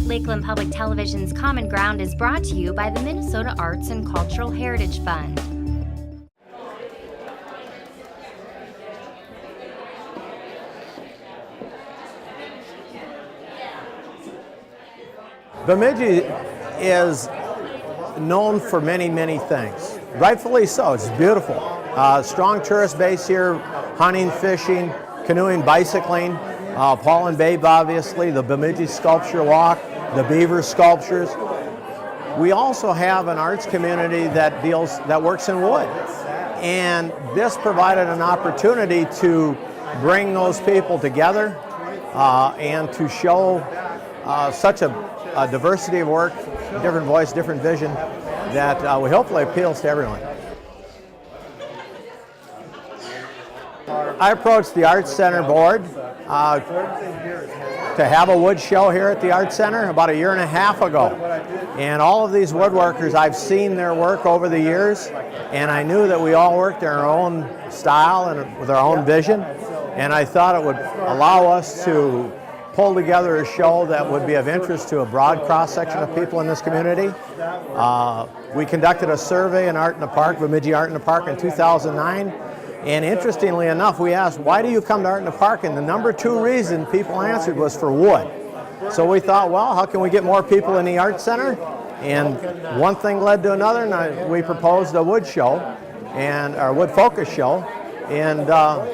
Lakeland Public Television's Common Ground is brought to you by the Minnesota Arts and Cultural Heritage Fund. Bemidji is known for many, many things. Rightfully so. It's beautiful. Strong tourist base here, hunting, fishing, canoeing, bicycling. Paul and Babe, obviously, the Bemidji Sculpture Walk, the beaver sculptures. We also have an arts community that works in wood. And this provided an opportunity to bring those people together and to show such a diversity of work, different voice, different vision, that we hopefully appeals to everyone. I approached the Arts Center board to have a wood show here at the Arts Center about 1.5 years ago. And all of these woodworkers, I've seen their work over the years, and I knew that we all worked in our own style and with our own vision, and I thought it would allow us to pull together a show that would be of interest to a broad cross-section of people in this community. We conducted a survey in Art in the Park, Bemidji Art in the Park, in 2009. And interestingly enough, we asked, why do you come to Art in the Park? And the number 2 reason people answered was for wood. So we thought, well, how can we get more people in the Art Center? And one thing led to another, and we proposed a wood show, and our wood focus show. And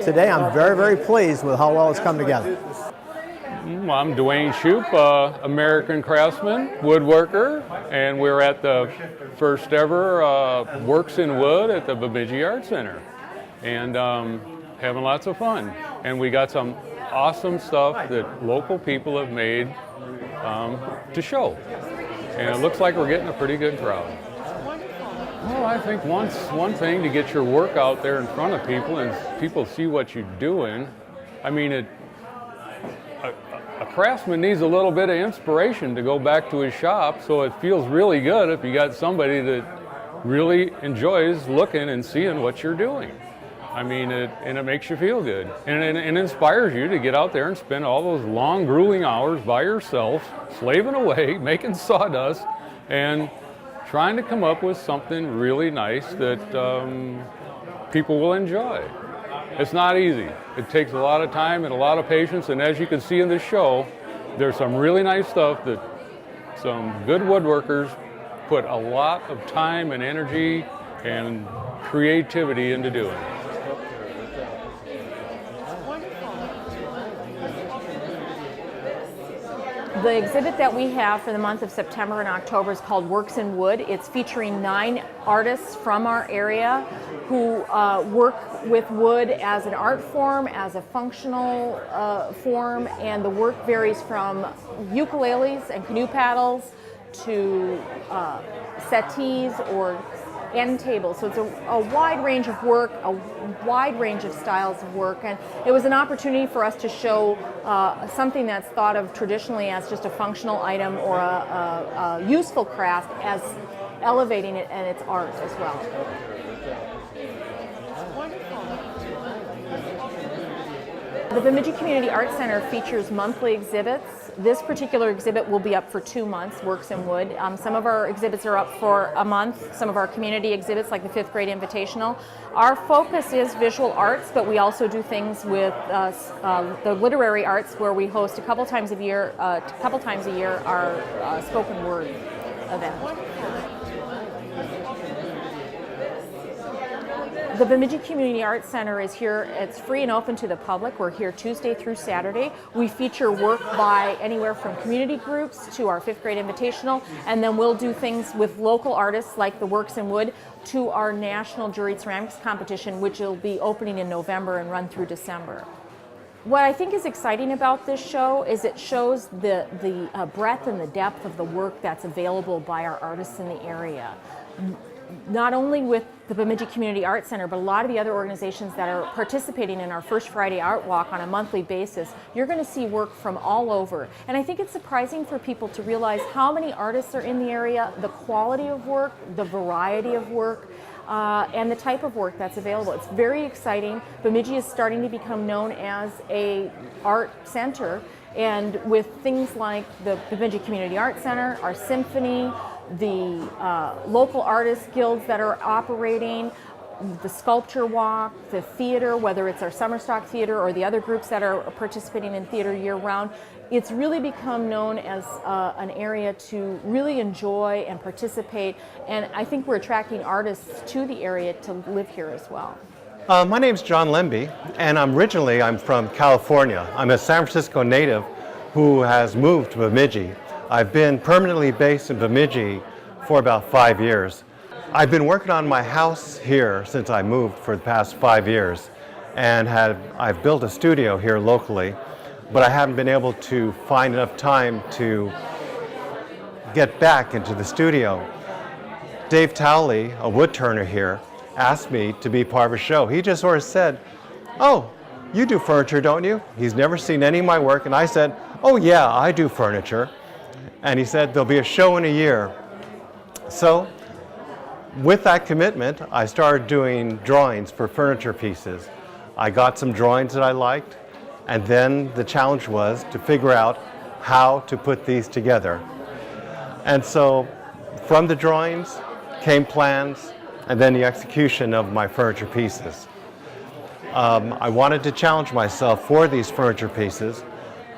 today I'm very, very pleased with how well it's come together. Well, I'm Dwayne Shoup, American craftsman, woodworker, and we're at the first ever Works in Wood at the Bemidji Arts Center. And having lots of fun. And we got some awesome stuff that local people have made to show. And it looks like we're getting a pretty good crowd. Well, I think one thing to get your work out there in front of people and people see what you're doing. I mean, a craftsman needs a little bit of inspiration to go back to his shop, so it feels really good if you got somebody that really enjoys looking and seeing what you're doing. I mean, it makes you feel good, and it inspires you to get out there and spend all those long, grueling hours by yourself, slaving away, making sawdust, and trying to come up with something really nice that people will enjoy. It's not easy. It takes a lot of time and a lot of patience, and as you can see in this show, there's some really nice stuff that some good woodworkers put a lot of time and energy and creativity into doing. The exhibit that we have for the month of September and October is called Works in Wood. It's featuring 9 artists from our area who work with wood as an art form, as a functional form, and the work varies from ukuleles and canoe paddles to settees or end tables. So it's a wide range of work, a wide range of styles of work, and it was an opportunity for us to show something that's thought of traditionally as just a functional item or a useful craft as elevating it and its art as well. The Bemidji Community Arts Center features monthly exhibits. This particular exhibit will be up for 2 months, Works in Wood. Some of our exhibits are up for a month, some of our community exhibits like the 5th grade invitational. Our focus is visual arts, but we also do things with the literary arts where we host a couple times a year our spoken word event. The Bemidji Community Arts Center is here. It's free and open to the public. We're here Tuesday through Saturday. We feature work by anywhere from community groups to our 5th grade invitational, and then we'll do things with local artists like the Works in Wood to our National Juried Ceramics Competition, which will be opening in November and run through December. What I think is exciting about this show is it shows the breadth and the depth of the work that's available by our artists in the area. Not only with the Bemidji Community Arts Center, but a lot of the other organizations that are participating in our First Friday Art Walk on a monthly basis, you're going to see work from all over. And I think it's surprising for people to realize how many artists are in the area, the quality of work, the variety of work, and the type of work that's available. It's very exciting. Bemidji is starting to become known as an art center, And with things like the Bemidji Community Arts Center, our symphony, the local artist guilds that are operating, the sculpture walk, the theater, whether it's our summer stock theater or the other groups that are participating in theater year-round, it's really become known as an area to really enjoy and participate, and I think we're attracting artists to the area to live here as well. My name's John Limbe, and I'm from California. I'm a San Francisco native who has moved to Bemidji. I've been permanently based in Bemidji for about 5 years. I've been working on my house here since I moved for the past 5 years, and I've built a studio here locally, but I haven't been able to find enough time to get back into the studio. Dave Towley, a wood turner here, asked me to be part of a show. He just sort of said, "Oh, you do furniture, don't you?" He's never seen any of my work, and I said, "Oh yeah, I do furniture." And he said, "There'll be a show in a year." So with that commitment, I started doing drawings for furniture pieces. I got some drawings that I liked, and then the challenge was to figure out how to put these together. And so from the drawings came plans, and then the execution of my furniture pieces. I wanted to challenge myself for these furniture pieces,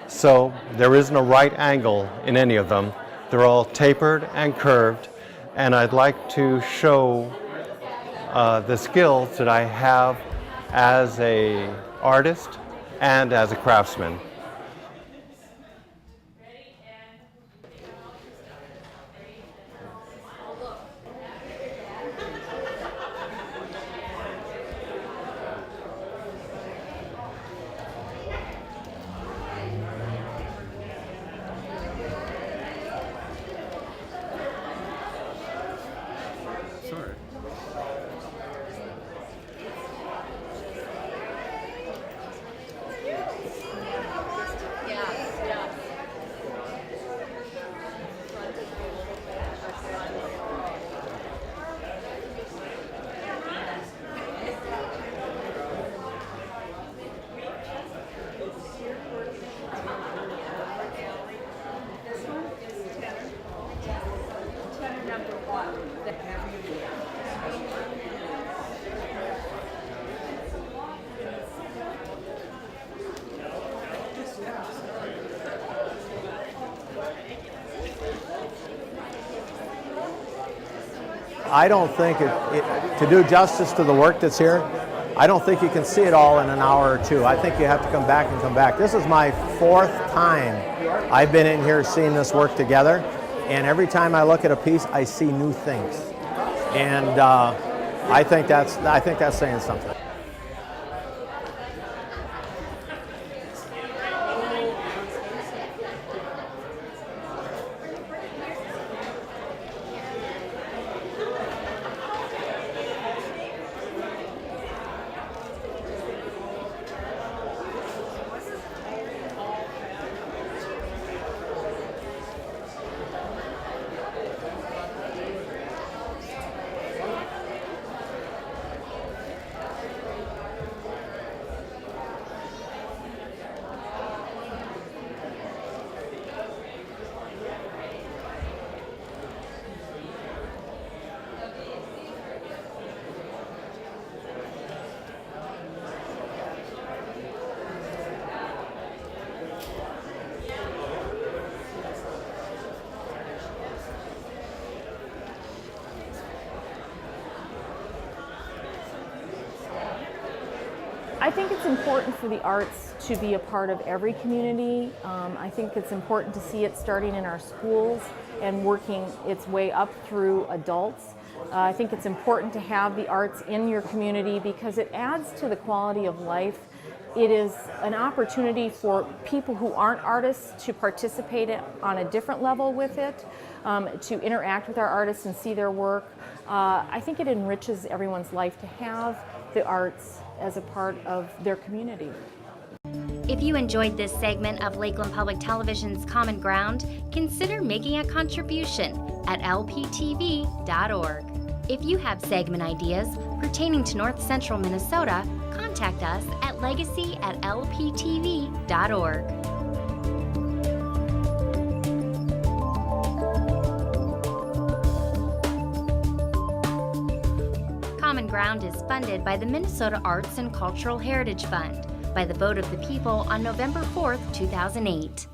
so there isn't a right angle in any of them. They're all tapered and curved, and I'd like to show the skills that I have as an artist and as a craftsman. I don't think to do justice to the work that's here, I don't think you can see it all in an hour or two. I think you have to come back and come back. This is my 4th time I've been in here seeing this work together, and every time I look at a piece, I see new things, and I think that's saying something. I think it's important for the arts to be a part of every community. I think it's important to see it starting in our schools and working its way up through adults. I think it's important to have the arts in your community because it adds to the quality of life. It is an opportunity for people who aren't artists to participate on a different level with it, to interact with our artists and see their work. I think it enriches everyone's life to have the arts as a part of their community. If you enjoyed this segment of Lakeland Public Television's Common Ground, consider making a contribution at lptv.org. If you have segment ideas pertaining to North Central Minnesota, contact us at legacy@lptv.org. Common Ground is funded by the Minnesota Arts and Cultural Heritage Fund by the vote of the people on November 4th, 2008.